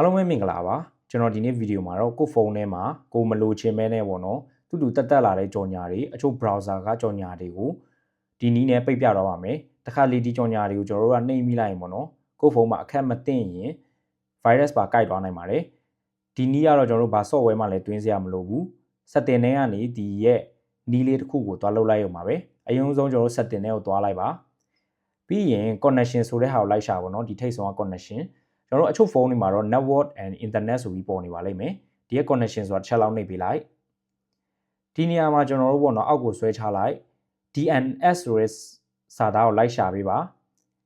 အားလုံးပဲမင်္ဂလာပါကျွန်တော်ဒီနေ့ဗီဒီယိုမှာတော့ကိုယ့်ဖုန်းထဲမှာကိုမလိုချင်မဲနဲ့ပေါ့နော်တူတက်လာတဲ့ကြော်ညာတွေအချို့ browser ကကြော်ညာတွေကိုဒီနည်းနဲ့ပိတ်ပြတော့ပါမယ်တခါလေဒီကြော်ညာတွေကိုကျွန်တော်တို့ကနှိပ်မိလိုက်ရင်ပေါ့နော်ကိုယ့်ဖုန်းမှာအခက်မသိရင် virus ပါကိုက်သွားနိုင်ပါတယ်ဒီနည်းကတော့ကျွန်တော်တို့ဘာ software မှလည်းတွင်းစရာမလိုဘူး setting ထဲကနေဒီရဲ့နည်းလေးတစ်ခုကိုသွားလုပ်လိုက်ရုံပါပဲအရင်ဆုံးကျွန်တော်တို့ setting ထဲကိုသွားလိုက်ပါပြီးရင် connection ဆိုတဲ့ဟာကိုလိုက်ရှာပါတော့ဒီထိပ်ဆုံးက connectionကျွန်တော်တို့အချို့ဖုန်းတွေမှာတော့ network and internet ဆိုပြီးပေါ်နေပါလိမ့်မယ်ဒီရဲ့ connection ဆိုတာတစ်ချက်လောက်နှိပ်ပေးလိုက်ဒီနေရာမှာကျွန်တော်တို့ပေါ့နော်အောက်ကိုဆွဲချလိုက် DNS ဆိုတဲ့စာသားကိုလိုက်ရှာပေးပါ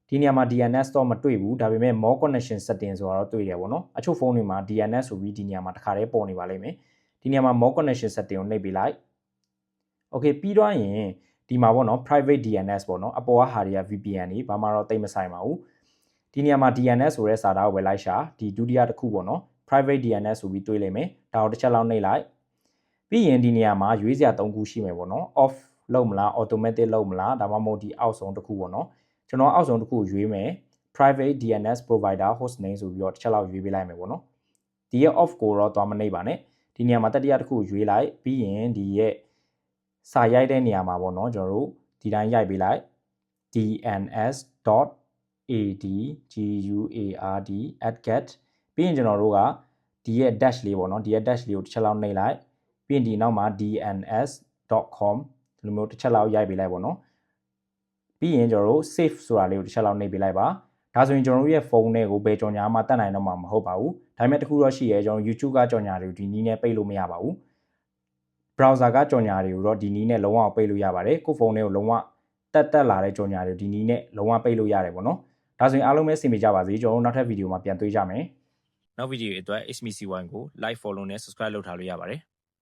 ဒီနေရာမှာ DNS တော့မတွေ့ဘူးဒါပေမဲ့ more connection setting ဆိုတာတော့တွေ့တယ်ပေါ့နော်အချို့ဖုန်းတွေမှာ DNS ဆိုပြီးဒီနေရာမှာတစ်ခါတည်းပေါ်နေပါလိမ့်မယ်ဒီနေရာမှာ more connection setting ကိုနှိပ်ပေးလိုက် okay ပြီးတော့ရင်ဒီမှာပေါ့နော် private DNS ပေါ့နော်အပေါ်ကဟာတွေက VPN တွေဘာမှတော့တိတ်မဆိုင်ပါဘူးဒီနေရာမှာ DNS ဆိုတဲ့စာသားကိုပဲလိုက်ရှာဒီဒုတိယတစ်ခုပေါ့နော် private DNS ဆိုပြီးတွေးလိုက်မယ်ဒါကိုတစ်ချက်လောက်နှိပ်လိုက်ပြီးရင်ဒီနေရာမှာရွေးစရာ၃ခုရှိမယ်ပေါ့နော် off လုပ်မလား automatic လုပ်မလားဒါမှမဟုတ်ဒီအောက်ဆုံးတစ်ခုပေါ့နော်ကျွန်တော်အောက်ဆုံးတစ်ခုရွေးမယ် private DNS provider hostname ဆိုပြီးတော့တစ်ချက်လောက်ရွေးပေးလိုက်မယ်ပေါ့နော်ဒီရဲ့ off ကိုတော့သွားမနှိပ်ပါနဲ့ဒီနေရာမှာတတိယတစ်ခုရွေးလိုက်ပြီးရင်ဒီရဲ့စာရိုက်တဲ့နေရာမှာပေါ့နော်ကျွန်တော်တို့ဒီတိုင်းရိုက်ပေးလိုက် dns.adguard@get ပြီးရင်ကျွန်တော်တို့ကဒီရဲ့ dash လေးပေါ့နော်ဒီရဲ့ dash လေးကိုတစ်ချက်လောက်နှိပ်လိုက်ပြီးရင်ဒီနောက်မှာ dns.com ဒီလိုမျိုးတစ်ချက်လောက်ရိုက်ပေးလိုက်ပေါ့နော်ပြီးရင်ကျွန်တော်တို့ save ဆိုတာလေးကိုတစ်ချက်လောက်နှိပ်ပေးလိုက်ပါဒါဆိုရင်ကျွန်တော်တို့ရဲ့ဖုန်းထဲကိုဘယ်ကြော်ညာမှတက်နိုင်တော့မှာမဟုတ်ပါဘူးဒါပေမဲ့တခုတော့ရှိရဲကျွန်တော် YouTube ကကြော်ညာတွေကိုဒီနည်းနဲ့ပိတ်လို့မရပါဘူး browser ကကြော်ညာတွေကိုတော့ဒီနည်းနဲ့လုံးဝပိတ်လို့ရပါတယ်ကိုယ့်ဖုန်းထဲကိုလုံးဝတက်လာတဲ့ကြော်ညာတွေဒီနည်းနဲ့လုံးဝပိတ်လို့ရတယ်ပေါ့နော်ဒါဆိုရင်အားလုံးပဲအဆင်ပြေကြပါစေကျွန်တော်တို့နောက်ထပ်ဗီဒီယိုမှာပြန်တွေ့ကြမယ်နောက်ဗီဒီယိုအတွက် HMC1 ကို like follow နဲ့ subscribe လုပ်ထားလို့ရပါတယ်